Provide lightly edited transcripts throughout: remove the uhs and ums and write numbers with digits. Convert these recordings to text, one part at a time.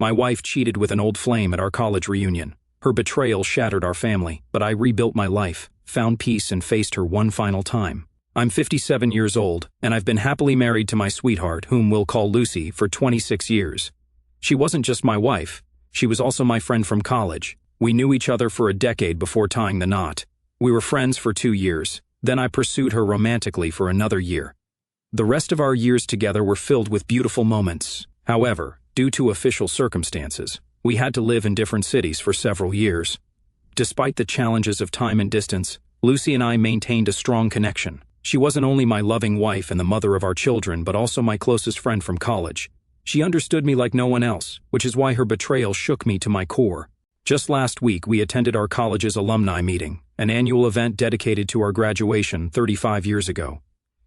My wife cheated with an old flame at our college reunion. Her betrayal shattered our family, but I rebuilt my life, found peace and faced her one final time. I'm 57 years old, and I've been happily married to my sweetheart, whom we'll call Lucy, for 26 years. She wasn't just my wife, she was also my friend from college. We knew each other for a decade before tying the knot. We were friends for 2 years, then I pursued her romantically for another year. The rest of our years together were filled with beautiful moments. However, due to official circumstances, we had to live in different cities for several years. Despite the challenges of time and distance, Lucy and I maintained a strong connection. She wasn't only my loving wife and the mother of our children, but also my closest friend from college. She understood me like no one else, which is why her betrayal shook me to my core. Just last week, we attended our college's alumni meeting, an annual event dedicated to our graduation 35 years ago.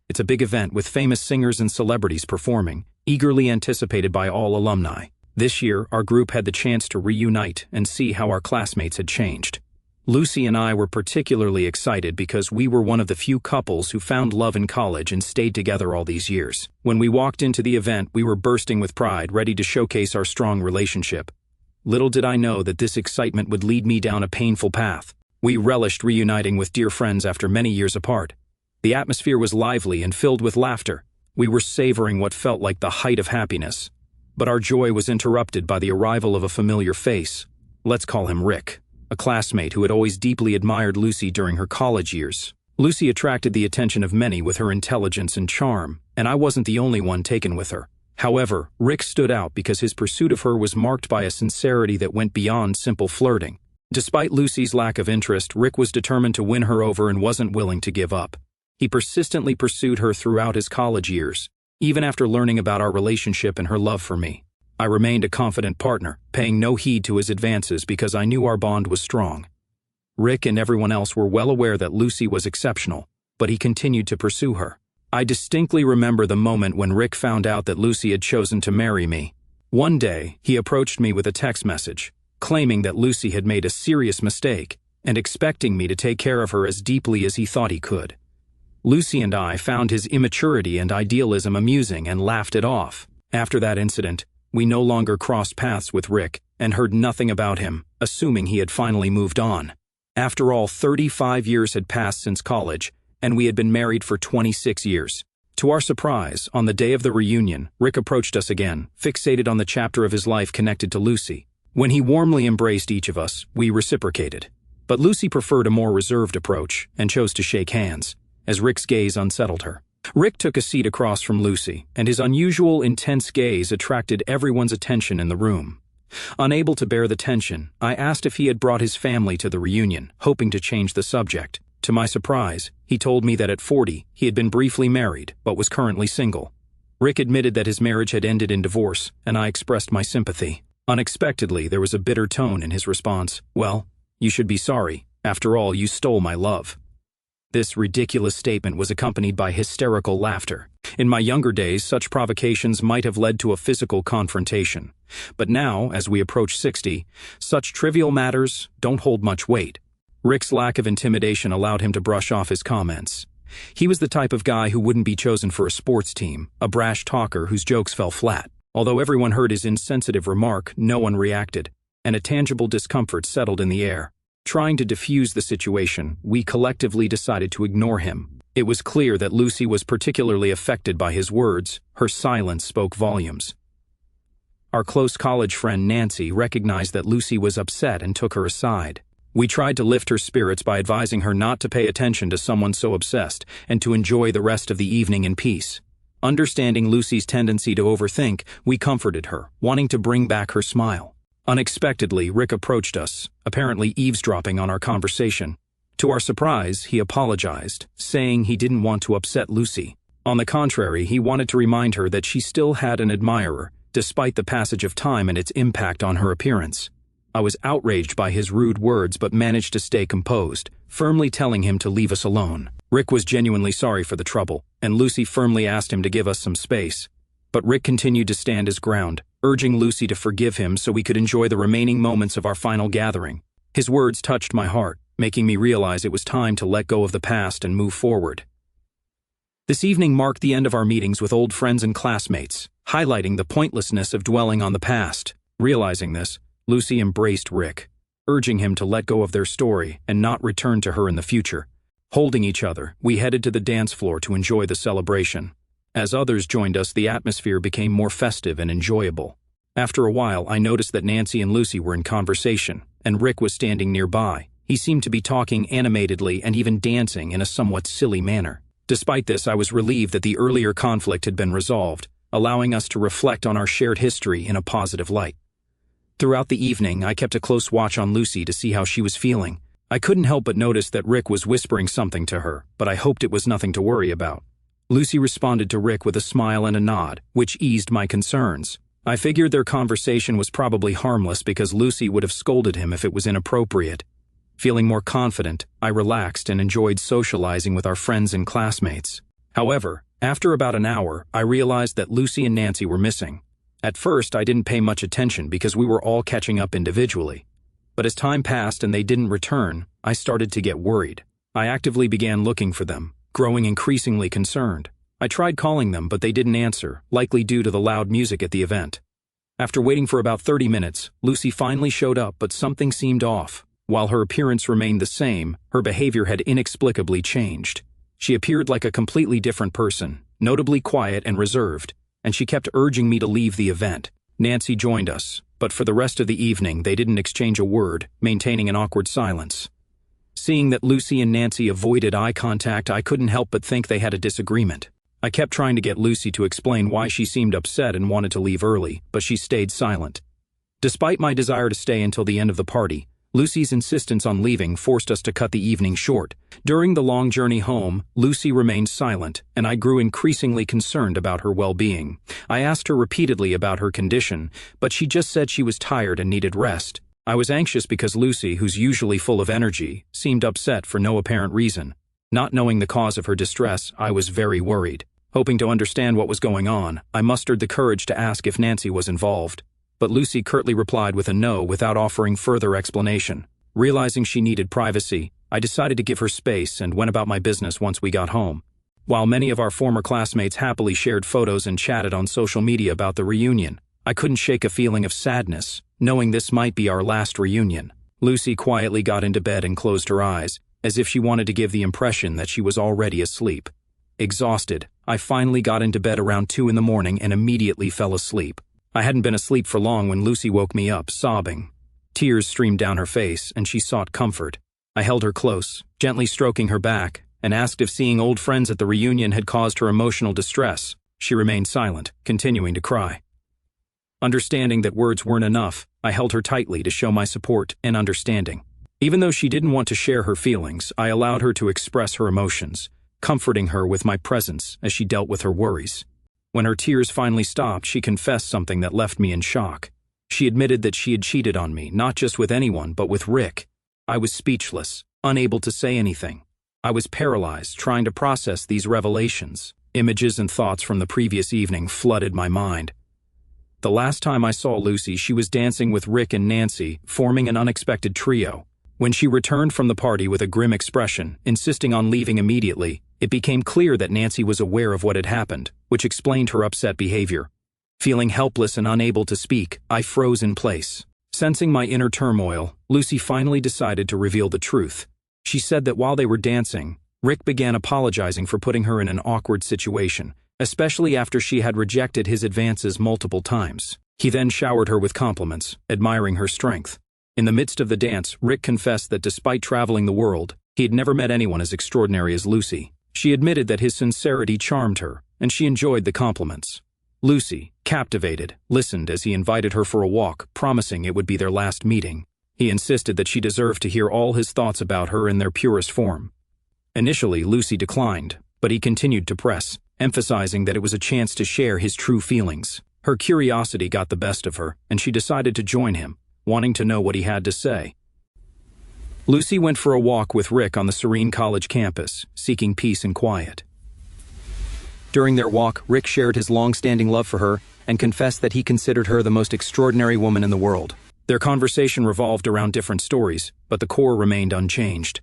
It's a big event with famous singers and celebrities performing, eagerly anticipated by all alumni. This year, our group had the chance to reunite and see how our classmates had changed. Lucy and I were particularly excited because we were one of the few couples who found love in college and stayed together all these years. When we walked into the event, we were bursting with pride, ready to showcase our strong relationship. Little did I know that this excitement would lead me down a painful path. We relished reuniting with dear friends after many years apart. The atmosphere was lively and filled with laughter. We were savoring what felt like the height of happiness. But our joy was interrupted by the arrival of a familiar face. Let's call him Rick, a classmate who had always deeply admired Lucy during her college years. Lucy attracted the attention of many with her intelligence and charm, and I wasn't the only one taken with her. However, Rick stood out because his pursuit of her was marked by a sincerity that went beyond simple flirting. Despite Lucy's lack of interest, Rick was determined to win her over and wasn't willing to give up. He persistently pursued her throughout his college years, even after learning about our relationship and her love for me. I remained a confident partner, paying no heed to his advances because I knew our bond was strong. Rick and everyone else were well aware that Lucy was exceptional, but he continued to pursue her. I distinctly remember the moment when Rick found out that Lucy had chosen to marry me. One day, he approached me with a text message, claiming that Lucy had made a serious mistake and expecting me to take care of her as deeply as he thought he could. Lucy and I found his immaturity and idealism amusing and laughed it off. After that incident, we no longer crossed paths with Rick and heard nothing about him, assuming he had finally moved on. After all, 35 years had passed since college, and we had been married for 26 years. To our surprise, on the day of the reunion, Rick approached us again, fixated on the chapter of his life connected to Lucy. When he warmly embraced each of us, we reciprocated. But Lucy preferred a more reserved approach and chose to shake hands, as Rick's gaze unsettled her. Rick took a seat across from Lucy, and his unusual, intense gaze attracted everyone's attention in the room. Unable to bear the tension, I asked if he had brought his family to the reunion, hoping to change the subject. To my surprise, he told me that at 40, he had been briefly married, but was currently single. Rick admitted that his marriage had ended in divorce, and I expressed my sympathy. Unexpectedly, there was a bitter tone in his response. "Well, you should be sorry. After all, you stole my love." This ridiculous statement was accompanied by hysterical laughter. In my younger days, such provocations might have led to a physical confrontation. But now, as we approach 60, such trivial matters don't hold much weight. Rick's lack of intimidation allowed him to brush off his comments. He was the type of guy who wouldn't be chosen for a sports team, a brash talker whose jokes fell flat. Although everyone heard his insensitive remark, no one reacted, and a tangible discomfort settled in the air. Trying to diffuse the situation, we collectively decided to ignore him. It was clear that Lucy was particularly affected by his words. Her silence spoke volumes. Our close college friend Nancy recognized that Lucy was upset and took her aside. We tried to lift her spirits by advising her not to pay attention to someone so obsessed and to enjoy the rest of the evening in peace. Understanding Lucy's tendency to overthink, we comforted her, wanting to bring back her smile. Unexpectedly, Rick approached us, apparently eavesdropping on our conversation. To our surprise, he apologized, saying he didn't want to upset Lucy. On the contrary, he wanted to remind her that she still had an admirer, despite the passage of time and its impact on her appearance. I was outraged by his rude words but managed to stay composed, firmly telling him to leave us alone. Rick was genuinely sorry for the trouble, and Lucy firmly asked him to give us some space. But Rick continued to stand his ground, urging Lucy to forgive him so we could enjoy the remaining moments of our final gathering. His words touched my heart, making me realize it was time to let go of the past and move forward. This evening marked the end of our meetings with old friends and classmates, highlighting the pointlessness of dwelling on the past. Realizing this, Lucy embraced Rick, urging him to let go of their story and not return to her in the future. Holding each other, we headed to the dance floor to enjoy the celebration. As others joined us, the atmosphere became more festive and enjoyable. After a while, I noticed that Nancy and Lucy were in conversation, and Rick was standing nearby. He seemed to be talking animatedly and even dancing in a somewhat silly manner. Despite this, I was relieved that the earlier conflict had been resolved, allowing us to reflect on our shared history in a positive light. Throughout the evening, I kept a close watch on Lucy to see how she was feeling. I couldn't help but notice that Rick was whispering something to her, but I hoped it was nothing to worry about. Lucy responded to Rick with a smile and a nod, which eased my concerns. I figured their conversation was probably harmless because Lucy would have scolded him if it was inappropriate. Feeling more confident, I relaxed and enjoyed socializing with our friends and classmates. However, after about an hour, I realized that Lucy and Nancy were missing. At first, I didn't pay much attention because we were all catching up individually. But as time passed and they didn't return, I started to get worried. I actively began looking for them, growing increasingly concerned. I tried calling them, but they didn't answer, likely due to the loud music at the event. After waiting for about 30 minutes, Lucy finally showed up, but something seemed off. While her appearance remained the same, her behavior had inexplicably changed. She appeared like a completely different person, notably quiet and reserved, and she kept urging me to leave the event. Nancy joined us, but for the rest of the evening they didn't exchange a word, maintaining an awkward silence. Seeing that Lucy and Nancy avoided eye contact, I couldn't help but think they had a disagreement. I kept trying to get Lucy to explain why she seemed upset and wanted to leave early, but she stayed silent. Despite my desire to stay until the end of the party, Lucy's insistence on leaving forced us to cut the evening short. During the long journey home, Lucy remained silent, and I grew increasingly concerned about her well-being. I asked her repeatedly about her condition, but she just said she was tired and needed rest. I was anxious because Lucy, who's usually full of energy, seemed upset for no apparent reason. Not knowing the cause of her distress, I was very worried. Hoping to understand what was going on, I mustered the courage to ask if Nancy was involved. But Lucy curtly replied with a no without offering further explanation. Realizing she needed privacy, I decided to give her space and went about my business once we got home. While many of our former classmates happily shared photos and chatted on social media about the reunion, I couldn't shake a feeling of sadness, knowing this might be our last reunion. Lucy quietly got into bed and closed her eyes, as if she wanted to give the impression that she was already asleep. Exhausted, I finally got into bed around 2 in the morning and immediately fell asleep. I hadn't been asleep for long when Lucy woke me up, sobbing. Tears streamed down her face, and she sought comfort. I held her close, gently stroking her back, and asked if seeing old friends at the reunion had caused her emotional distress. She remained silent, continuing to cry. Understanding that words weren't enough, I held her tightly to show my support and understanding. Even though she didn't want to share her feelings, I allowed her to express her emotions, comforting her with my presence as she dealt with her worries. When her tears finally stopped, she confessed something that left me in shock. She admitted that she had cheated on me, not just with anyone, but with Rick. I was speechless, unable to say anything. I was paralyzed, trying to process these revelations. Images and thoughts from the previous evening flooded my mind. The last time I saw Lucy, she was dancing with Rick and Nancy, forming an unexpected trio. When she returned from the party with a grim expression, insisting on leaving immediately, it became clear that Nancy was aware of what had happened, which explained her upset behavior. Feeling helpless and unable to speak, I froze in place. Sensing my inner turmoil, Lucy finally decided to reveal the truth. She said that while they were dancing, Rick began apologizing for putting her in an awkward situation, especially after she had rejected his advances multiple times. He then showered her with compliments, admiring her strength. In the midst of the dance, Rick confessed that despite traveling the world, he had never met anyone as extraordinary as Lucy. She admitted that his sincerity charmed her, and she enjoyed the compliments. Lucy, captivated, listened as he invited her for a walk, promising it would be their last meeting. He insisted that she deserved to hear all his thoughts about her in their purest form. Initially, Lucy declined, but he continued to press, emphasizing that it was a chance to share his true feelings. Her curiosity got the best of her, and she decided to join him, wanting to know what he had to say. Lucy went for a walk with Rick on the serene college campus, seeking peace and quiet. During their walk, Rick shared his long-standing love for her and confessed that he considered her the most extraordinary woman in the world. Their conversation revolved around different stories, but the core remained unchanged.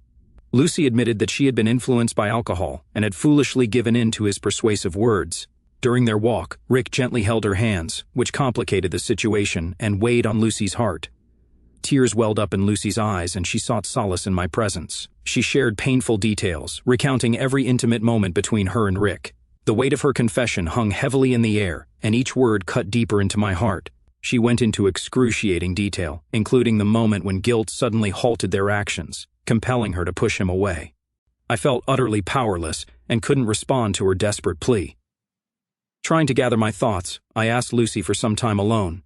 Lucy admitted that she had been influenced by alcohol and had foolishly given in to his persuasive words. During their walk, Rick gently held her hands, which complicated the situation and weighed on Lucy's heart. Tears welled up in Lucy's eyes and she sought solace in my presence. She shared painful details, recounting every intimate moment between her and Rick. The weight of her confession hung heavily in the air, and each word cut deeper into my heart. She went into excruciating detail, including the moment when guilt suddenly halted their actions, compelling her to push him away. I felt utterly powerless and couldn't respond to her desperate plea. Trying to gather my thoughts, I asked Lucy for some time alone.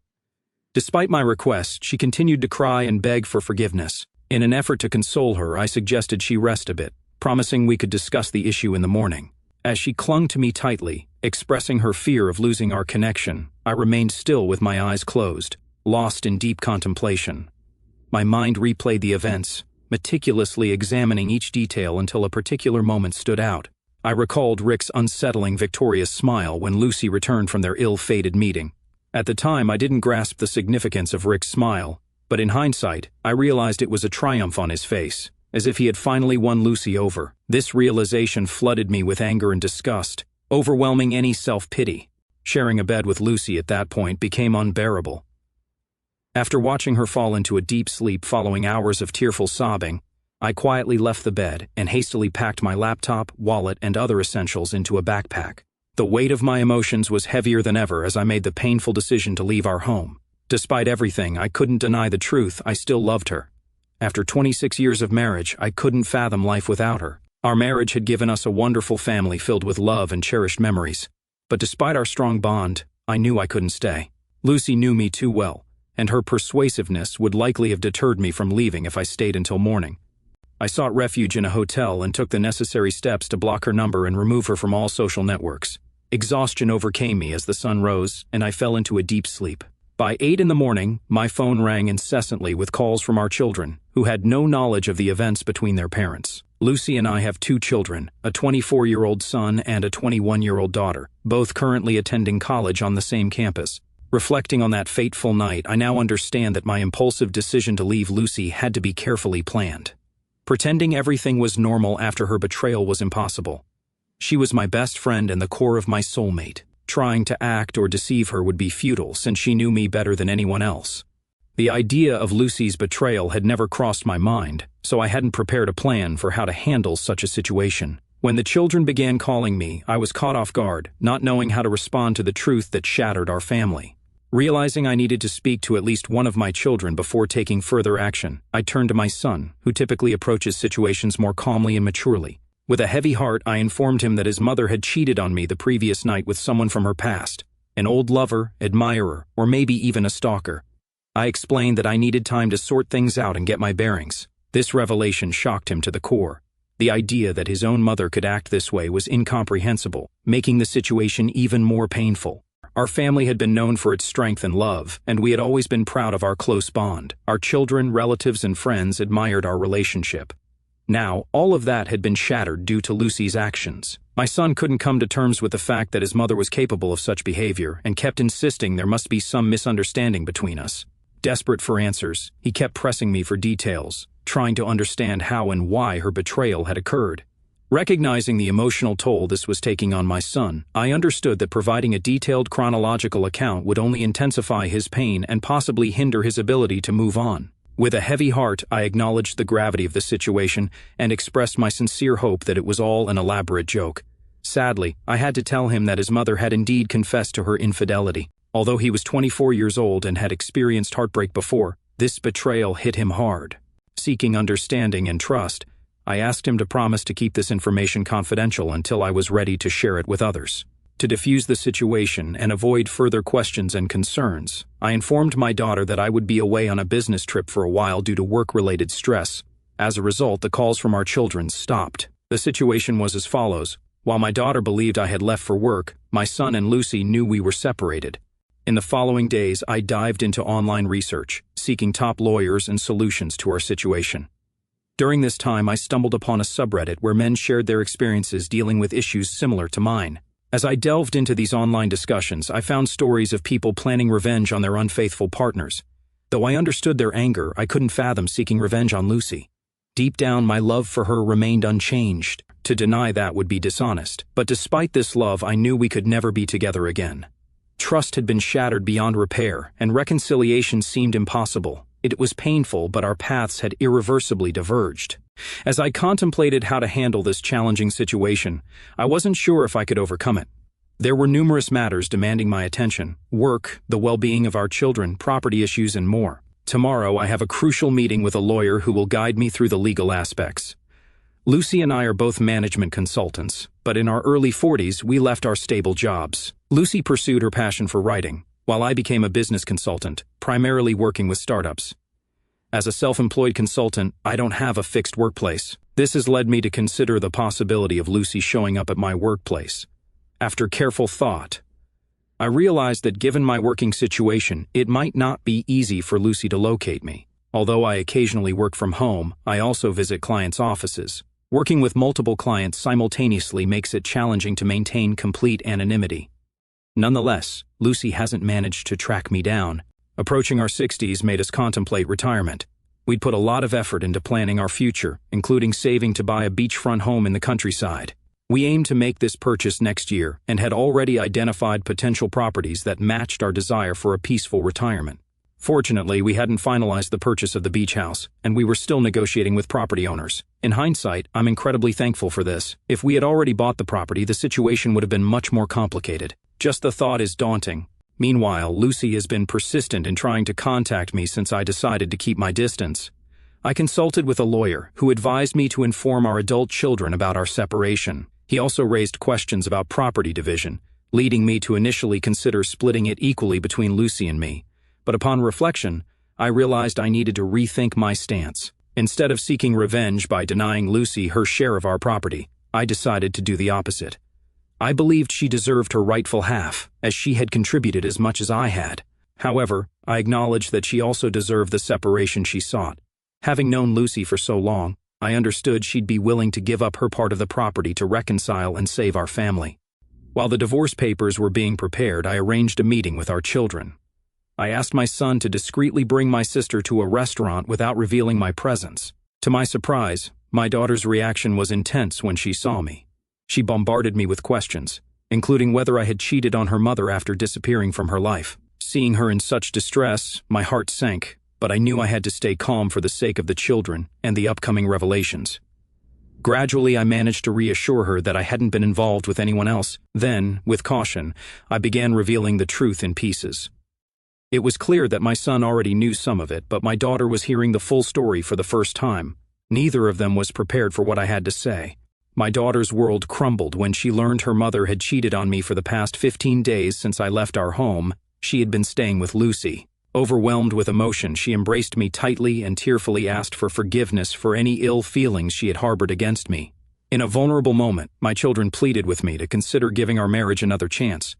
Despite my request, she continued to cry and beg for forgiveness. In an effort to console her, I suggested she rest a bit, promising we could discuss the issue in the morning. As she clung to me tightly, expressing her fear of losing our connection, I remained still with my eyes closed, lost in deep contemplation. My mind replayed the events, meticulously examining each detail until a particular moment stood out. I recalled Rick's unsettling, victorious smile when Lucy returned from their ill-fated meeting. At the time, I didn't grasp the significance of Rick's smile, but in hindsight, I realized it was a triumph on his face, as if he had finally won Lucy over. This realization flooded me with anger and disgust, overwhelming any self-pity. Sharing a bed with Lucy at that point became unbearable. After watching her fall into a deep sleep following hours of tearful sobbing, I quietly left the bed and hastily packed my laptop, wallet, and other essentials into a backpack. The weight of my emotions was heavier than ever as I made the painful decision to leave our home. Despite everything, I couldn't deny the truth. I still loved her. After 26 years of marriage, I couldn't fathom life without her. Our marriage had given us a wonderful family filled with love and cherished memories. But despite our strong bond, I knew I couldn't stay. Lucy knew me too well, and her persuasiveness would likely have deterred me from leaving if I stayed until morning. I sought refuge in a hotel and took the necessary steps to block her number and remove her from all social networks. Exhaustion overcame me as the sun rose, and I fell into a deep sleep. By 8 in the morning, my phone rang incessantly with calls from our children, who had no knowledge of the events between their parents. Lucy and I have 2 children, a 24-year-old son and a 21-year-old daughter, both currently attending college on the same campus. Reflecting on that fateful night, I now understand that my impulsive decision to leave Lucy had to be carefully planned. Pretending everything was normal after her betrayal was impossible. She was my best friend and the core of my soulmate. Trying to act or deceive her would be futile since she knew me better than anyone else. The idea of Lucy's betrayal had never crossed my mind, so I hadn't prepared a plan for how to handle such a situation. When the children began calling me, I was caught off guard, not knowing how to respond to the truth that shattered our family. Realizing I needed to speak to at least one of my children before taking further action, I turned to my son, who typically approaches situations more calmly and maturely. With a heavy heart, I informed him that his mother had cheated on me the previous night with someone from her past, an old lover, admirer, or maybe even a stalker. I explained that I needed time to sort things out and get my bearings. This revelation shocked him to the core. The idea that his own mother could act this way was incomprehensible, making the situation even more painful. Our family had been known for its strength and love, and we had always been proud of our close bond. Our children, relatives, and friends admired our relationship. Now, all of that had been shattered due to Lucy's actions. My son couldn't come to terms with the fact that his mother was capable of such behavior and kept insisting there must be some misunderstanding between us. Desperate for answers, he kept pressing me for details, trying to understand how and why her betrayal had occurred. Recognizing the emotional toll this was taking on my son, I understood that providing a detailed chronological account would only intensify his pain and possibly hinder his ability to move on. With a heavy heart, I acknowledged the gravity of the situation and expressed my sincere hope that it was all an elaborate joke. Sadly, I had to tell him that his mother had indeed confessed to her infidelity. Although he was 24 years old and had experienced heartbreak before, this betrayal hit him hard. Seeking understanding and trust, I asked him to promise to keep this information confidential until I was ready to share it with others. To defuse the situation and avoid further questions and concerns, I informed my daughter that I would be away on a business trip for a while due to work-related stress. As a result, the calls from our children stopped. The situation was as follows. While my daughter believed I had left for work, my son and Lucy knew we were separated. In the following days, I dived into online research, seeking top lawyers and solutions to our situation. During this time, I stumbled upon a subreddit where men shared their experiences dealing with issues similar to mine. As I delved into these online discussions, I found stories of people planning revenge on their unfaithful partners. Though I understood their anger, I couldn't fathom seeking revenge on Lucy. Deep down, my love for her remained unchanged. To deny that would be dishonest. But despite this love, I knew we could never be together again. Trust had been shattered beyond repair, and reconciliation seemed impossible. It was painful, but our paths had irreversibly diverged. As I contemplated how to handle this challenging situation, I wasn't sure if I could overcome it. There were numerous matters demanding my attention: work, the well-being of our children, property issues, and more. Tomorrow, I have a crucial meeting with a lawyer who will guide me through the legal aspects. Lucy and I are both management consultants, but in our early 40s, we left our stable jobs. Lucy pursued her passion for writing, while I became a business consultant, primarily working with startups. As a self-employed consultant, I don't have a fixed workplace. This has led me to consider the possibility of Lucy showing up at my workplace. After careful thought, I realized that given my working situation, it might not be easy for Lucy to locate me. Although I occasionally work from home, I also visit clients' offices. Working with multiple clients simultaneously makes it challenging to maintain complete anonymity. Nonetheless, Lucy hasn't managed to track me down. Approaching our 60s made us contemplate retirement. We'd put a lot of effort into planning our future, including saving to buy a beachfront home in the countryside. We aimed to make this purchase next year and had already identified potential properties that matched our desire for a peaceful retirement. Fortunately, we hadn't finalized the purchase of the beach house, and we were still negotiating with property owners. In hindsight, I'm incredibly thankful for this. If we had already bought the property, the situation would have been much more complicated. Just the thought is daunting. Meanwhile, Lucy has been persistent in trying to contact me since I decided to keep my distance. I consulted with a lawyer who advised me to inform our adult children about our separation. He also raised questions about property division, leading me to initially consider splitting it equally between Lucy and me. But upon reflection, I realized I needed to rethink my stance. Instead of seeking revenge by denying Lucy her share of our property, I decided to do the opposite. I believed she deserved her rightful half, as she had contributed as much as I had. However, I acknowledged that she also deserved the separation she sought. Having known Lucy for so long, I understood she'd be willing to give up her part of the property to reconcile and save our family. While the divorce papers were being prepared, I arranged a meeting with our children. I asked my son to discreetly bring my sister to a restaurant without revealing my presence. To my surprise, my daughter's reaction was intense when she saw me. She bombarded me with questions, including whether I had cheated on her mother after disappearing from her life. Seeing her in such distress, my heart sank, but I knew I had to stay calm for the sake of the children and the upcoming revelations. Gradually, I managed to reassure her that I hadn't been involved with anyone else. Then, with caution, I began revealing the truth in pieces. It was clear that my son already knew some of it, but my daughter was hearing the full story for the first time. Neither of them was prepared for what I had to say. My daughter's world crumbled when she learned her mother had cheated on me for the past 15 days since I left our home. She had been staying with Lucy. Overwhelmed with emotion, she embraced me tightly and tearfully asked for forgiveness for any ill feelings she had harbored against me. In a vulnerable moment, my children pleaded with me to consider giving our marriage another chance.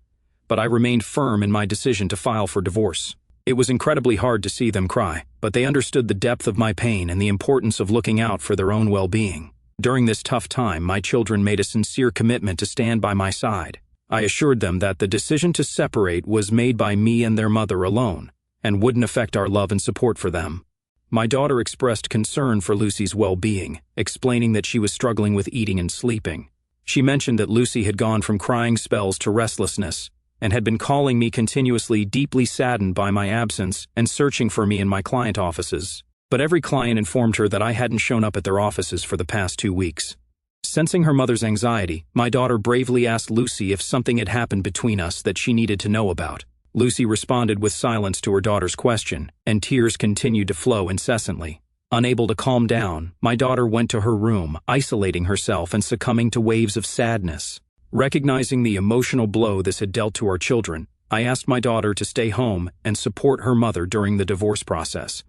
But I remained firm in my decision to file for divorce. It was incredibly hard to see them cry, but they understood the depth of my pain and the importance of looking out for their own well-being. During this tough time, my children made a sincere commitment to stand by my side. I assured them that the decision to separate was made by me and their mother alone, and wouldn't affect our love and support for them. My daughter expressed concern for Lucy's well-being, explaining that she was struggling with eating and sleeping. She mentioned that Lucy had gone from crying spells to restlessness, and had been calling me continuously, deeply saddened by my absence and searching for me in my client offices. But every client informed her that I hadn't shown up at their offices for the past 2 weeks. Sensing her mother's anxiety, my daughter bravely asked Lucy if something had happened between us that she needed to know about. Lucy responded with silence to her daughter's question, and tears continued to flow incessantly. Unable to calm down, my daughter went to her room, isolating herself and succumbing to waves of sadness. Recognizing the emotional blow this had dealt to our children, I asked my daughter to stay home and support her mother during the divorce process.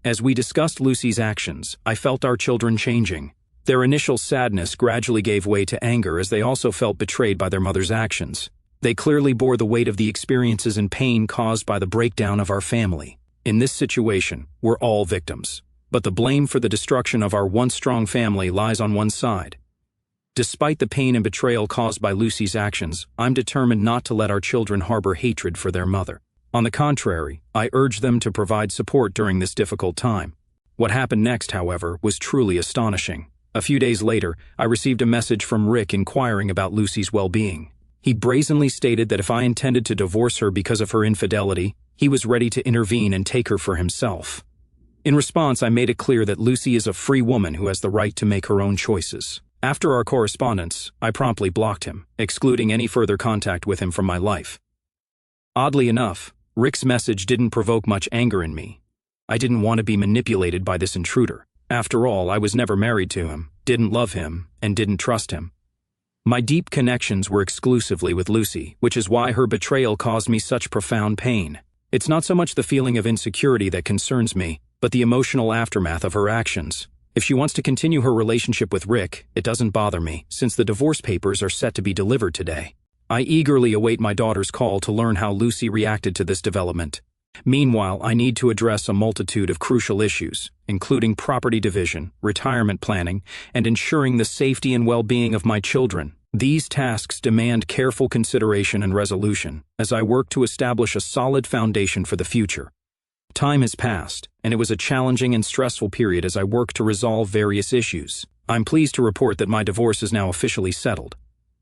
As we discussed Lucy's actions, I felt our children changing. Their initial sadness gradually gave way to anger as they also felt betrayed by their mother's actions. They clearly bore the weight of the experiences and pain caused by the breakdown of our family. In this situation, we're all victims. But the blame for the destruction of our once strong family lies on one side. Despite the pain and betrayal caused by Lucy's actions, I'm determined not to let our children harbor hatred for their mother. On the contrary, I urge them to provide support during this difficult time. What happened next, however, was truly astonishing. A few days later, I received a message from Rick inquiring about Lucy's well-being. He brazenly stated that if I intended to divorce her because of her infidelity, he was ready to intervene and take her for himself. In response, I made it clear that Lucy is a free woman who has the right to make her own choices. After our correspondence, I promptly blocked him, excluding any further contact with him from my life. Oddly enough, Rick's message didn't provoke much anger in me. I didn't want to be manipulated by this intruder. After all, I was never married to him, didn't love him, and didn't trust him. My deep connections were exclusively with Lucy, which is why her betrayal caused me such profound pain. It's not so much the feeling of insecurity that concerns me, but the emotional aftermath of her actions. If she wants to continue her relationship with Rick, it doesn't bother me, since the divorce papers are set to be delivered today. I eagerly await my daughter's call to learn how Lucy reacted to this development. Meanwhile, I need to address a multitude of crucial issues, including property division, retirement planning, and ensuring the safety and well-being of my children. These tasks demand careful consideration and resolution, as I work to establish a solid foundation for the future. Time has passed, and it was a challenging and stressful period as I worked to resolve various issues. I'm pleased to report that my divorce is now officially settled.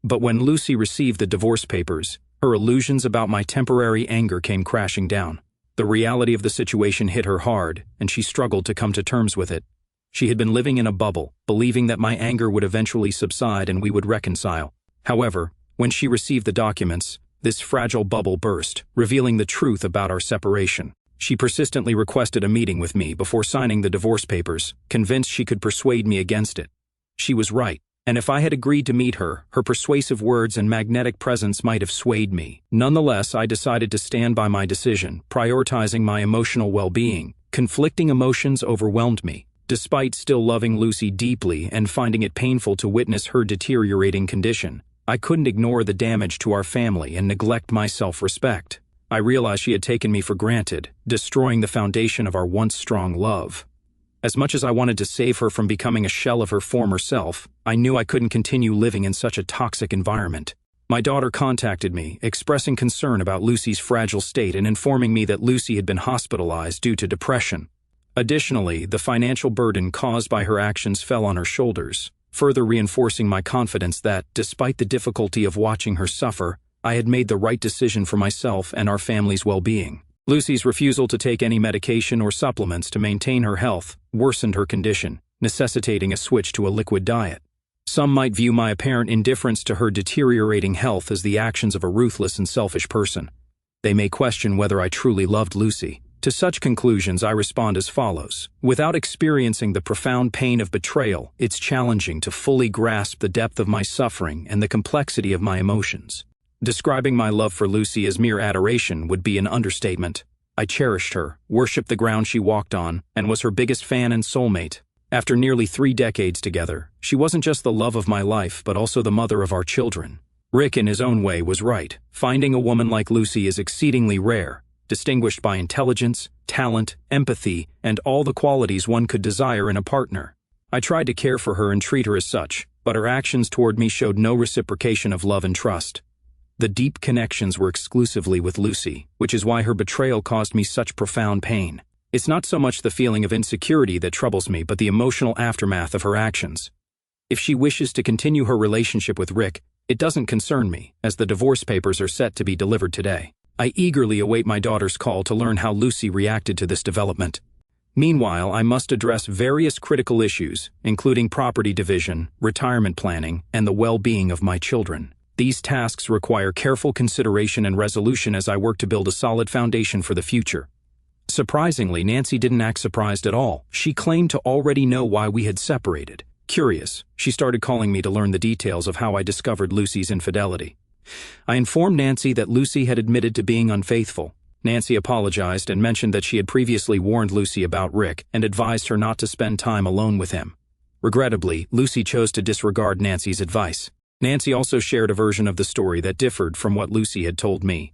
But when Lucy received the divorce papers, her illusions about my temporary anger came crashing down. The reality of the situation hit her hard, and she struggled to come to terms with it. She had been living in a bubble, believing that my anger would eventually subside and we would reconcile. However, when she received the documents, this fragile bubble burst, revealing the truth about our separation. She persistently requested a meeting with me before signing the divorce papers, convinced she could persuade me against it. She was right, and if I had agreed to meet her, her persuasive words and magnetic presence might have swayed me. Nonetheless, I decided to stand by my decision, prioritizing my emotional well-being. Conflicting emotions overwhelmed me. Despite still loving Lucy deeply and finding it painful to witness her deteriorating condition, I couldn't ignore the damage to our family and neglect my self-respect. I realized she had taken me for granted, destroying the foundation of our once strong love. As much as I wanted to save her from becoming a shell of her former self, I knew I couldn't continue living in such a toxic environment. My daughter contacted me, expressing concern about Lucy's fragile state and informing me that Lucy had been hospitalized due to depression. Additionally, the financial burden caused by her actions fell on her shoulders, further reinforcing my confidence that, despite the difficulty of watching her suffer, I had made the right decision for myself and our family's well-being. Lucy's refusal to take any medication or supplements to maintain her health worsened her condition, necessitating a switch to a liquid diet. Some might view my apparent indifference to her deteriorating health as the actions of a ruthless and selfish person. They may question whether I truly loved Lucy. To such conclusions, I respond as follows. Without experiencing the profound pain of betrayal, it's challenging to fully grasp the depth of my suffering and the complexity of my emotions. Describing my love for Lucy as mere adoration would be an understatement. I cherished her, worshipped the ground she walked on, and was her biggest fan and soulmate. After nearly 3 decades together, she wasn't just the love of my life, but also the mother of our children. Rick, in his own way, was right. Finding a woman like Lucy is exceedingly rare, distinguished by intelligence, talent, empathy, and all the qualities one could desire in a partner. I tried to care for her and treat her as such, but her actions toward me showed no reciprocation of love and trust. The deep connections were exclusively with Lucy, which is why her betrayal caused me such profound pain. It's not so much the feeling of insecurity that troubles me, but the emotional aftermath of her actions. If she wishes to continue her relationship with Rick, it doesn't concern me, as the divorce papers are set to be delivered today. I eagerly await my daughter's call to learn how Lucy reacted to this development. Meanwhile, I must address various critical issues, including property division, retirement planning, and the well-being of my children. These tasks require careful consideration and resolution as I work to build a solid foundation for the future. Surprisingly, Nancy didn't act surprised at all. She claimed to already know why we had separated. Curious, she started calling me to learn the details of how I discovered Lucy's infidelity. I informed Nancy that Lucy had admitted to being unfaithful. Nancy apologized and mentioned that she had previously warned Lucy about Rick and advised her not to spend time alone with him. Regrettably, Lucy chose to disregard Nancy's advice. Nancy also shared a version of the story that differed from what Lucy had told me.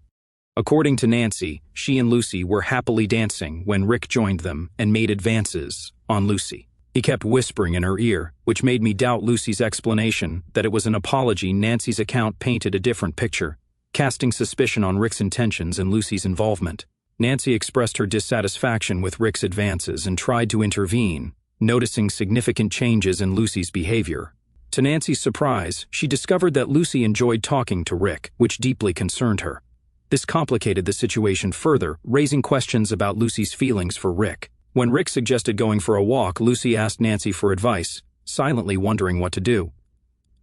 According to Nancy, she and Lucy were happily dancing when Rick joined them and made advances on Lucy. He kept whispering in her ear, which made me doubt Lucy's explanation that it was an apology. Nancy's account painted a different picture, casting suspicion on Rick's intentions and Lucy's involvement. Nancy expressed her dissatisfaction with Rick's advances and tried to intervene, noticing significant changes in Lucy's behavior. To Nancy's surprise, she discovered that Lucy enjoyed talking to Rick, which deeply concerned her. This complicated the situation further, raising questions about Lucy's feelings for Rick. When Rick suggested going for a walk, Lucy asked Nancy for advice, silently wondering what to do.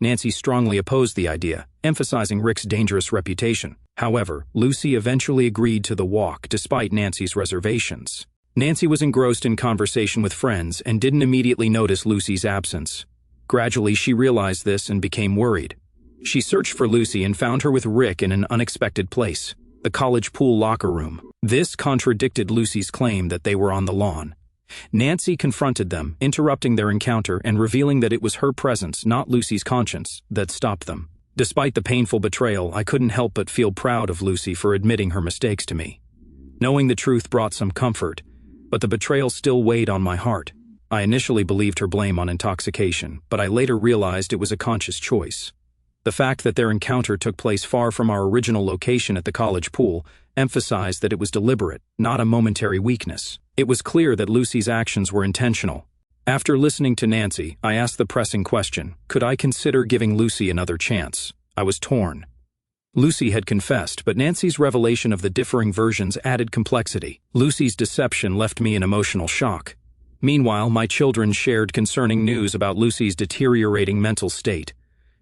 Nancy strongly opposed the idea, emphasizing Rick's dangerous reputation. However, Lucy eventually agreed to the walk despite Nancy's reservations. Nancy was engrossed in conversation with friends and didn't immediately notice Lucy's absence. Gradually, she realized this and became worried. She searched for Lucy and found her with Rick in an unexpected place, the college pool locker room. This contradicted Lucy's claim that they were on the lawn. Nancy confronted them, interrupting their encounter and revealing that it was her presence, not Lucy's conscience, that stopped them. Despite the painful betrayal, I couldn't help but feel proud of Lucy for admitting her mistakes to me. Knowing the truth brought some comfort, but the betrayal still weighed on my heart. I initially believed her blame on intoxication, but I later realized it was a conscious choice. The fact that their encounter took place far from our original location at the college pool emphasized that it was deliberate, not a momentary weakness. It was clear that Lucy's actions were intentional. After listening to Nancy, I asked the pressing question, could I consider giving Lucy another chance? I was torn. Lucy had confessed, but Nancy's revelation of the differing versions added complexity. Lucy's deception left me in emotional shock. Meanwhile, my children shared concerning news about Lucy's deteriorating mental state.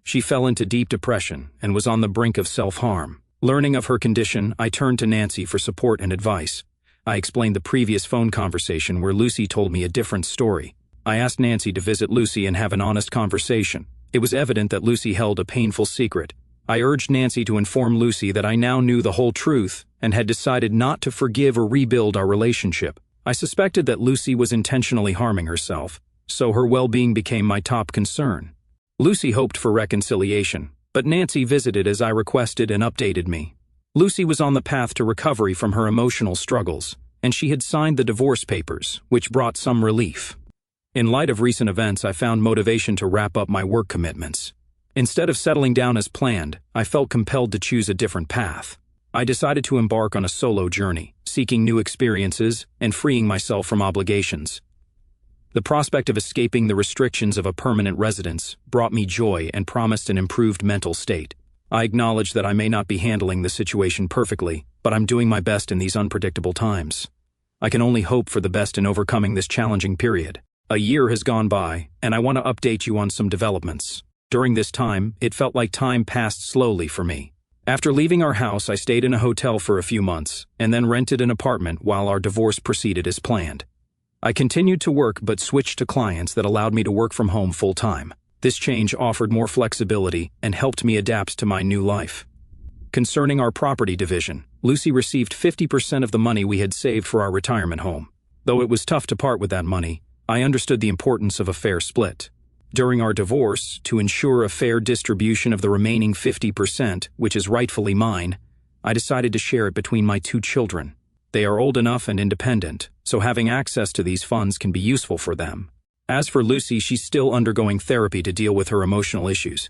She fell into deep depression and was on the brink of self-harm. Learning of her condition, I turned to Nancy for support and advice. I explained the previous phone conversation where Lucy told me a different story. I asked Nancy to visit Lucy and have an honest conversation. It was evident that Lucy held a painful secret. I urged Nancy to inform Lucy that I now knew the whole truth and had decided not to forgive or rebuild our relationship. I suspected that Lucy was intentionally harming herself, so her well-being became my top concern. Lucy hoped for reconciliation, but Nancy visited as I requested and updated me. Lucy was on the path to recovery from her emotional struggles, and she had signed the divorce papers, which brought some relief. In light of recent events, I found motivation to wrap up my work commitments. Instead of settling down as planned, I felt compelled to choose a different path. I decided to embark on a solo journey, seeking new experiences and freeing myself from obligations. The prospect of escaping the restrictions of a permanent residence brought me joy and promised an improved mental state. I acknowledge that I may not be handling the situation perfectly, but I'm doing my best in these unpredictable times. I can only hope for the best in overcoming this challenging period. A year has gone by, and I want to update you on some developments. During this time, it felt like time passed slowly for me. After leaving our house, I stayed in a hotel for a few months, and then rented an apartment while our divorce proceeded as planned. I continued to work but switched to clients that allowed me to work from home full-time. This change offered more flexibility and helped me adapt to my new life. Concerning our property division, Lucy received 50% of the money we had saved for our retirement home. Though it was tough to part with that money, I understood the importance of a fair split. During our divorce, to ensure a fair distribution of the remaining 50%, which is rightfully mine, I decided to share it between my two children. They are old enough and independent, so having access to these funds can be useful for them. As for Lucy, she's still undergoing therapy to deal with her emotional issues.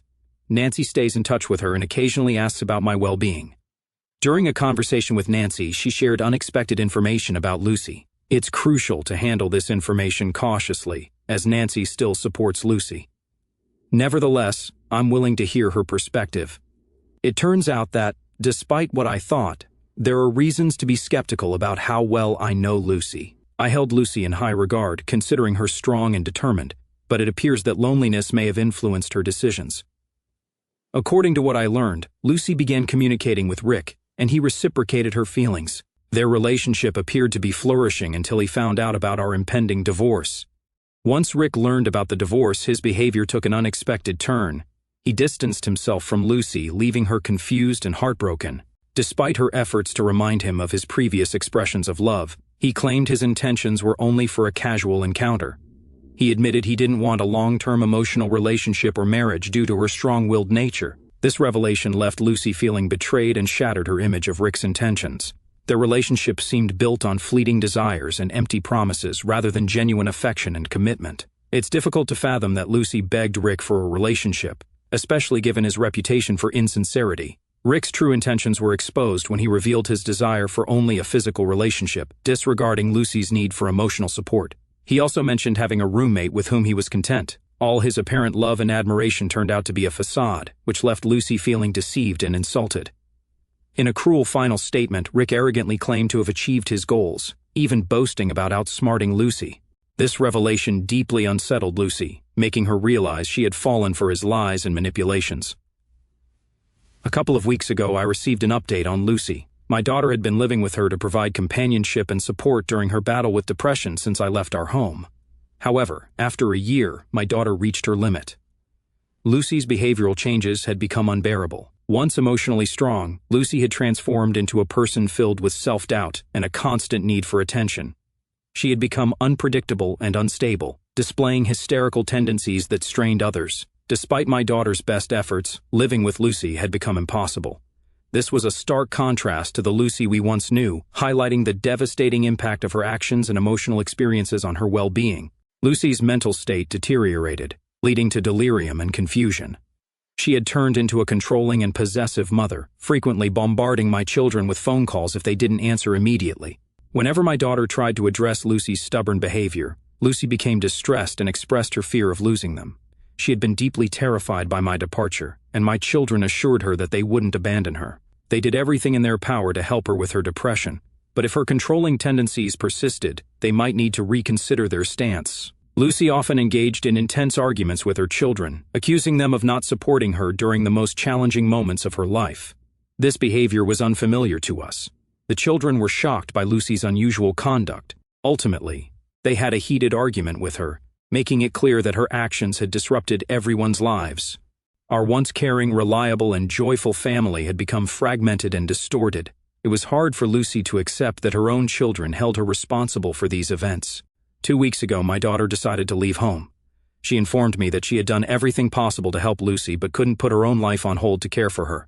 Nancy stays in touch with her and occasionally asks about my well-being. During a conversation with Nancy, she shared unexpected information about Lucy. It's crucial to handle this information cautiously, as Nancy still supports Lucy. Nevertheless, I'm willing to hear her perspective. It turns out that, despite what I thought, there are reasons to be skeptical about how well I know Lucy. I held Lucy in high regard, considering her strong and determined, but it appears that loneliness may have influenced her decisions. According to what I learned, Lucy began communicating with Rick, and he reciprocated her feelings. Their relationship appeared to be flourishing until he found out about our impending divorce. Once Rick learned about the divorce, his behavior took an unexpected turn. He distanced himself from Lucy, leaving her confused and heartbroken. Despite her efforts to remind him of his previous expressions of love, he claimed his intentions were only for a casual encounter. He admitted he didn't want a long-term emotional relationship or marriage due to her strong-willed nature. This revelation left Lucy feeling betrayed and shattered her image of Rick's intentions. Their relationship seemed built on fleeting desires and empty promises rather than genuine affection and commitment. It's difficult to fathom that Lucy begged Rick for a relationship, especially given his reputation for insincerity. Rick's true intentions were exposed when he revealed his desire for only a physical relationship, disregarding Lucy's need for emotional support. He also mentioned having a roommate with whom he was content. All his apparent love and admiration turned out to be a facade, which left Lucy feeling deceived and insulted. In a cruel final statement, Rick arrogantly claimed to have achieved his goals, even boasting about outsmarting Lucy. This revelation deeply unsettled Lucy, making her realize she had fallen for his lies and manipulations. A couple of weeks ago, I received an update on Lucy. My daughter had been living with her to provide companionship and support during her battle with depression since I left our home. However, after a year, my daughter reached her limit. Lucy's behavioral changes had become unbearable. Once emotionally strong, Lucy had transformed into a person filled with self-doubt and a constant need for attention. She had become unpredictable and unstable, displaying hysterical tendencies that strained others. Despite my daughter's best efforts, living with Lucy had become impossible. This was a stark contrast to the Lucy we once knew, highlighting the devastating impact of her actions and emotional experiences on her well-being. Lucy's mental state deteriorated, leading to delirium and confusion. She had turned into a controlling and possessive mother, frequently bombarding my children with phone calls if they didn't answer immediately. Whenever my daughter tried to address Lucy's stubborn behavior, Lucy became distressed and expressed her fear of losing them. She had been deeply terrified by my departure, and my children assured her that they wouldn't abandon her. They did everything in their power to help her with her depression, but if her controlling tendencies persisted, they might need to reconsider their stance. Lucy often engaged in intense arguments with her children, accusing them of not supporting her during the most challenging moments of her life. This behavior was unfamiliar to us. The children were shocked by Lucy's unusual conduct. Ultimately, they had a heated argument with her, making it clear that her actions had disrupted everyone's lives. Our once caring, reliable, and joyful family had become fragmented and distorted. It was hard for Lucy to accept that her own children held her responsible for these events. 2 weeks ago, my daughter decided to leave home. She informed me that she had done everything possible to help Lucy but couldn't put her own life on hold to care for her.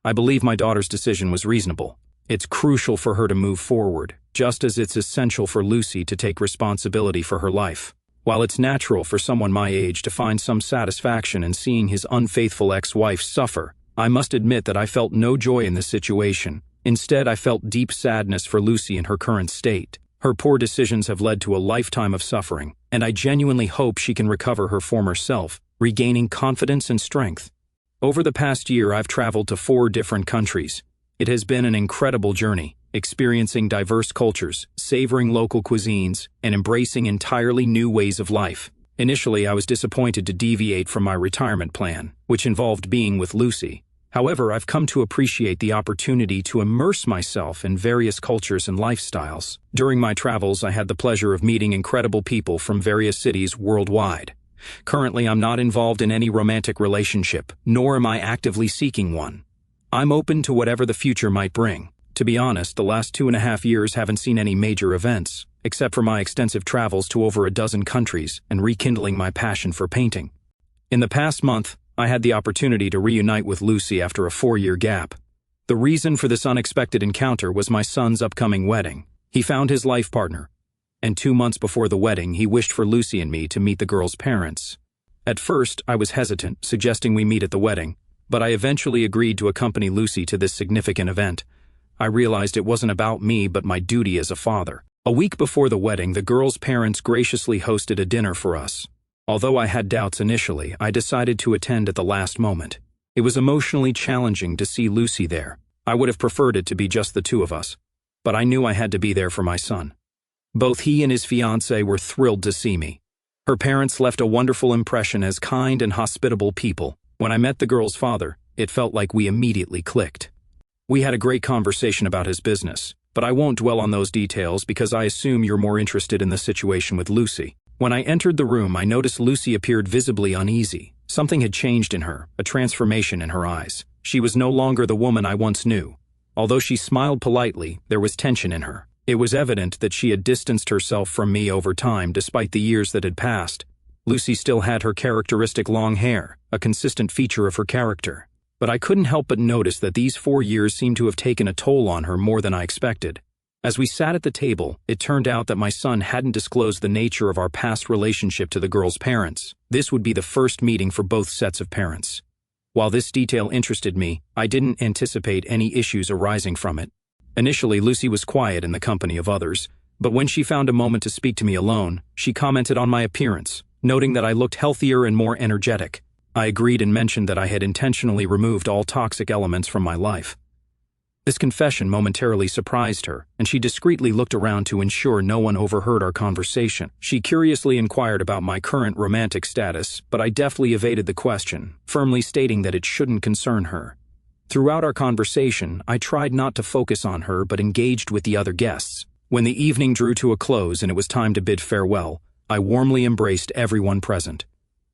I believe my daughter's decision was reasonable. It's crucial for her to move forward, just as it's essential for Lucy to take responsibility for her life. While it's natural for someone my age to find some satisfaction in seeing his unfaithful ex-wife suffer, I must admit that I felt no joy in this situation. Instead, I felt deep sadness for Lucy in her current state. Her poor decisions have led to a lifetime of suffering, and I genuinely hope she can recover her former self, regaining confidence and strength. Over the past year, I've traveled to 4 different countries. It has been an incredible journey, experiencing diverse cultures, savoring local cuisines, and embracing entirely new ways of life. Initially, I was disappointed to deviate from my retirement plan, which involved being with Lucy. However, I've come to appreciate the opportunity to immerse myself in various cultures and lifestyles. During my travels, I had the pleasure of meeting incredible people from various cities worldwide. Currently, I'm not involved in any romantic relationship, nor am I actively seeking one. I'm open to whatever the future might bring. To be honest, the last 2.5 years haven't seen any major events, except for my extensive travels to over a dozen countries and rekindling my passion for painting. In the past month, I had the opportunity to reunite with Lucy after a 4-year gap. The reason for this unexpected encounter was my son's upcoming wedding. He found his life partner, and 2 months before the wedding, he wished for Lucy and me to meet the girl's parents. At first, I was hesitant, suggesting we meet at the wedding, but I eventually agreed to accompany Lucy to this significant event. I realized it wasn't about me but my duty as a father. A week before the wedding, the girl's parents graciously hosted a dinner for us. Although I had doubts initially, I decided to attend at the last moment. It was emotionally challenging to see Lucy there. I would have preferred it to be just the 2 of us, but I knew I had to be there for my son. Both he and his fiancée were thrilled to see me. Her parents left a wonderful impression as kind and hospitable people. When I met the girl's father, it felt like we immediately clicked. We had a great conversation about his business, but I won't dwell on those details because I assume you're more interested in the situation with Lucy. When I entered the room, I noticed Lucy appeared visibly uneasy. Something had changed in her, a transformation in her eyes. She was no longer the woman I once knew. Although she smiled politely, there was tension in her. It was evident that she had distanced herself from me over time despite the years that had passed. Lucy still had her characteristic long hair, a consistent feature of her character. But I couldn't help but notice that these 4 years seemed to have taken a toll on her more than I expected. As we sat at the table, it turned out that my son hadn't disclosed the nature of our past relationship to the girl's parents. This would be the first meeting for both sets of parents. While this detail interested me, I didn't anticipate any issues arising from it. Initially, Lucy was quiet in the company of others, but when she found a moment to speak to me alone, she commented on my appearance, noting that I looked healthier and more energetic. I agreed and mentioned that I had intentionally removed all toxic elements from my life. This confession momentarily surprised her, and she discreetly looked around to ensure no one overheard our conversation. She curiously inquired about my current romantic status, but I deftly evaded the question, firmly stating that it shouldn't concern her. Throughout our conversation, I tried not to focus on her but engaged with the other guests. When the evening drew to a close and it was time to bid farewell, I warmly embraced everyone present.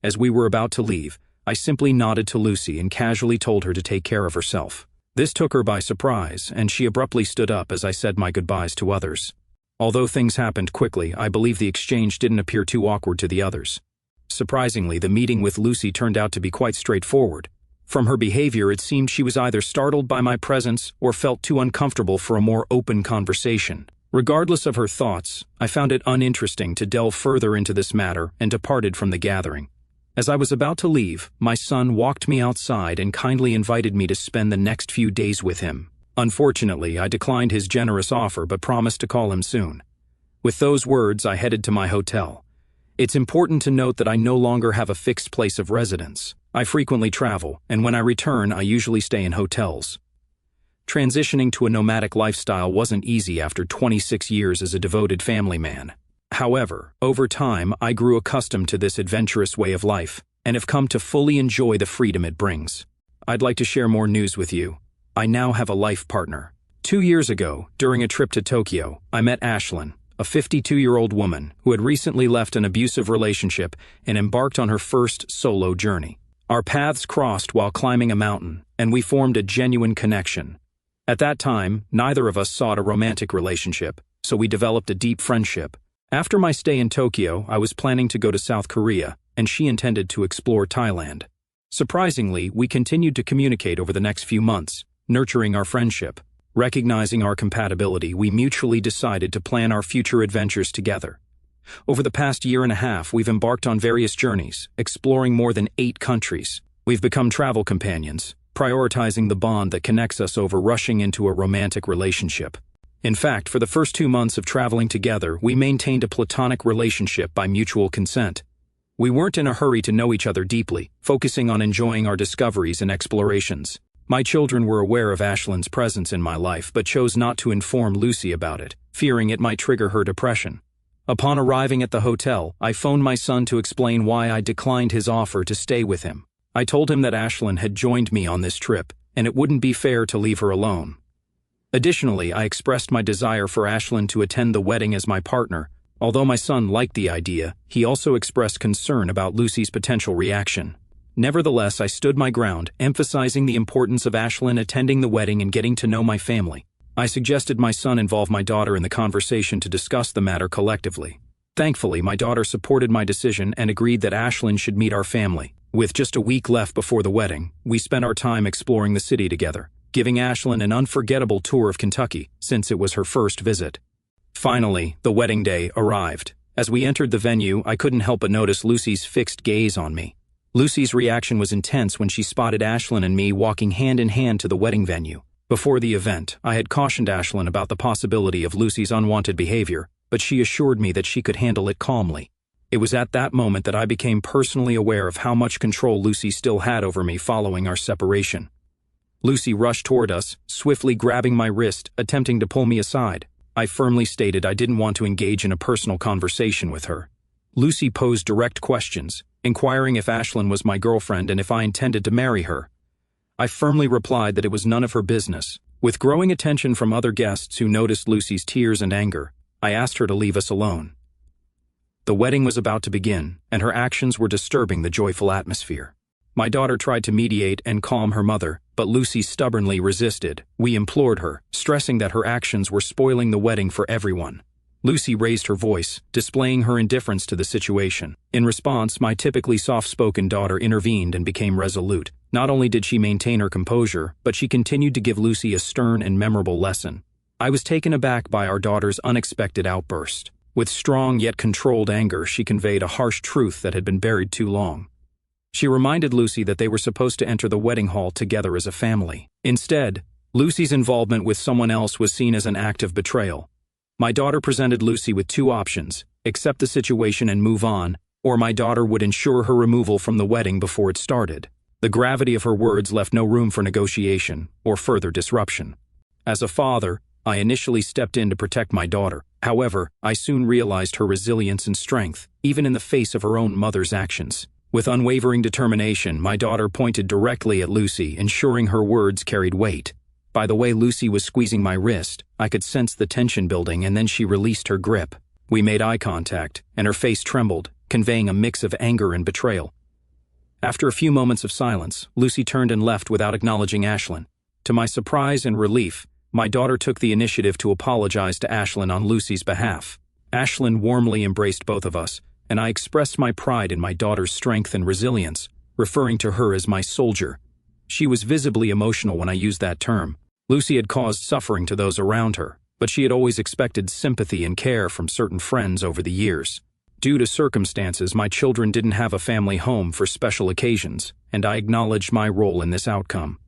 As we were about to leave, I simply nodded to Lucy and casually told her to take care of herself. This took her by surprise, and she abruptly stood up as I said my goodbyes to others. Although things happened quickly, I believe the exchange didn't appear too awkward to the others. Surprisingly, the meeting with Lucy turned out to be quite straightforward. From her behavior, it seemed she was either startled by my presence or felt too uncomfortable for a more open conversation. Regardless of her thoughts, I found it uninteresting to delve further into this matter and departed from the gathering. As I was about to leave, my son walked me outside and kindly invited me to spend the next few days with him. Unfortunately, I declined his generous offer but promised to call him soon. With those words, I headed to my hotel. It's important to note that I no longer have a fixed place of residence. I frequently travel, and when I return, I usually stay in hotels. Transitioning to a nomadic lifestyle wasn't easy after 26 years as a devoted family man. However, over time, I grew accustomed to this adventurous way of life, and have come to fully enjoy the freedom it brings. I'd like to share more news with you. I now have a life partner. 2 years ago, during a trip to Tokyo, I met Ashlyn, a 52-year-old woman who had recently left an abusive relationship and embarked on her first solo journey. Our paths crossed while climbing a mountain, and we formed a genuine connection. At that time, neither of us sought a romantic relationship, so we developed a deep friendship. After my stay in Tokyo, I was planning to go to South Korea, and she intended to explore Thailand. Surprisingly, we continued to communicate over the next few months, nurturing our friendship. Recognizing our compatibility, we mutually decided to plan our future adventures together. Over the past year and a half, we've embarked on various journeys, exploring more than 8 countries. We've become travel companions, prioritizing the bond that connects us over rushing into a romantic relationship. In fact, for the first 2 months of traveling together, we maintained a platonic relationship by mutual consent. We weren't in a hurry to know each other deeply, focusing on enjoying our discoveries and explorations. My children were aware of Ashlyn's presence in my life but chose not to inform Lucy about it, fearing it might trigger her depression. Upon arriving at the hotel, I phoned my son to explain why I declined his offer to stay with him. I told him that Ashlyn had joined me on this trip, and it wouldn't be fair to leave her alone. Additionally, I expressed my desire for Ashlyn to attend the wedding as my partner. Although my son liked the idea, he also expressed concern about Lucy's potential reaction. Nevertheless, I stood my ground, emphasizing the importance of Ashlyn attending the wedding and getting to know my family. I suggested my son involve my daughter in the conversation to discuss the matter collectively. Thankfully, my daughter supported my decision and agreed that Ashlyn should meet our family. With just a week left before the wedding, we spent our time exploring the city together, giving Ashlyn an unforgettable tour of Kentucky since it was her first visit. Finally, the wedding day arrived. As we entered the venue, I couldn't help but notice Lucy's fixed gaze on me. Lucy's reaction was intense when she spotted Ashlyn and me walking hand in hand to the wedding venue. Before the event, I had cautioned Ashlyn about the possibility of Lucy's unwanted behavior, but she assured me that she could handle it calmly. It was at that moment that I became personally aware of how much control Lucy still had over me following our separation. Lucy rushed toward us, swiftly grabbing my wrist, attempting to pull me aside. I firmly stated I didn't want to engage in a personal conversation with her. Lucy posed direct questions, inquiring if Ashlyn was my girlfriend and if I intended to marry her. I firmly replied that it was none of her business. With growing attention from other guests who noticed Lucy's tears and anger, I asked her to leave us alone. The wedding was about to begin, and her actions were disturbing the joyful atmosphere. My daughter tried to mediate and calm her mother, but Lucy stubbornly resisted. We implored her, stressing that her actions were spoiling the wedding for everyone. Lucy raised her voice, displaying her indifference to the situation. In response, my typically soft-spoken daughter intervened and became resolute. Not only did she maintain her composure, but she continued to give Lucy a stern and memorable lesson. I was taken aback by our daughter's unexpected outburst. With strong yet controlled anger, she conveyed a harsh truth that had been buried too long. She reminded Lucy that they were supposed to enter the wedding hall together as a family. Instead, Lucy's involvement with someone else was seen as an act of betrayal. My daughter presented Lucy with two options: accept the situation and move on, or my daughter would ensure her removal from the wedding before it started. The gravity of her words left no room for negotiation or further disruption. As a father, I initially stepped in to protect my daughter. However, I soon realized her resilience and strength, even in the face of her own mother's actions. With unwavering determination, my daughter pointed directly at Lucy, ensuring her words carried weight. By the way Lucy was squeezing my wrist, I could sense the tension building, and then she released her grip. We made eye contact, and her face trembled, conveying a mix of anger and betrayal. After a few moments of silence, Lucy turned and left without acknowledging Ashlyn. To my surprise and relief, my daughter took the initiative to apologize to Ashlyn on Lucy's behalf. Ashlyn warmly embraced both of us, and I expressed my pride in my daughter's strength and resilience, referring to her as my soldier. She was visibly emotional when I used that term. Lucy had caused suffering to those around her, but she had always expected sympathy and care from certain friends over the years. Due to circumstances, my children didn't have a family home for special occasions, and I acknowledged my role in this outcome.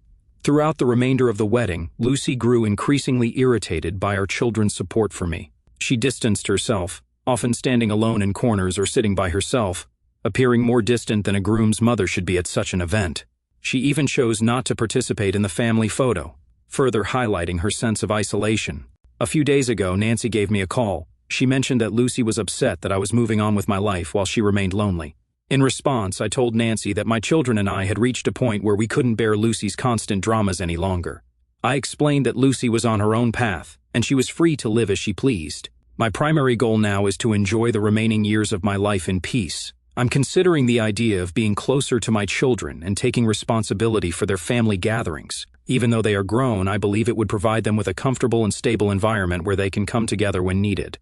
Throughout the remainder of the wedding, Lucy grew increasingly irritated by our children's support for me. She distanced herself, often standing alone in corners or sitting by herself, appearing more distant than a groom's mother should be at such an event. She even chose not to participate in the family photo, further highlighting her sense of isolation. A few days ago, Nancy gave me a call. She mentioned that Lucy was upset that I was moving on with my life while she remained lonely. In response, I told Nancy that my children and I had reached a point where we couldn't bear Lucy's constant dramas any longer. I explained that Lucy was on her own path, and she was free to live as she pleased. My primary goal now is to enjoy the remaining years of my life in peace. I'm considering the idea of being closer to my children and taking responsibility for their family gatherings. Even though they are grown, I believe it would provide them with a comfortable and stable environment where they can come together when needed.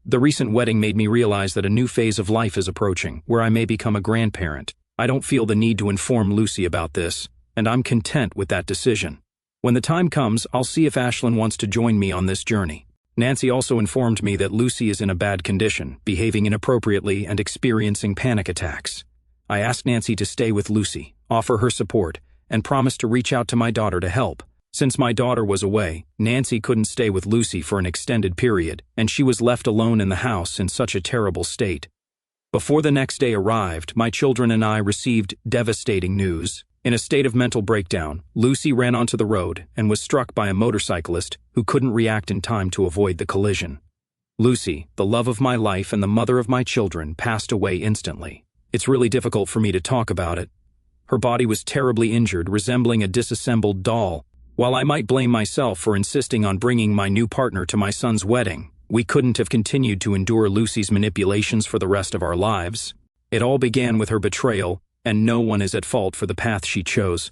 The recent wedding made me realize that a new phase of life is approaching, where I may become a grandparent. I don't feel the need to inform Lucy about this, and I'm content with that decision. When the time comes, I'll see if Ashlyn wants to join me on this journey. Nancy also informed me that Lucy is in a bad condition, behaving inappropriately and experiencing panic attacks. I asked Nancy to stay with Lucy, offer her support, and promised to reach out to my daughter to help. Since my daughter was away, Nancy couldn't stay with Lucy for an extended period, and she was left alone in the house in such a terrible state. Before the next day arrived, my children and I received devastating news. In a state of mental breakdown, Lucy ran onto the road and was struck by a motorcyclist who couldn't react in time to avoid the collision. Lucy, the love of my life and the mother of my children, passed away instantly. It's really difficult for me to talk about it. Her body was terribly injured, resembling a disassembled doll. While I might blame myself for insisting on bringing my new partner to my son's wedding, we couldn't have continued to endure Lucy's manipulations for the rest of our lives. It all began with her betrayal, and no one is at fault for the path she chose.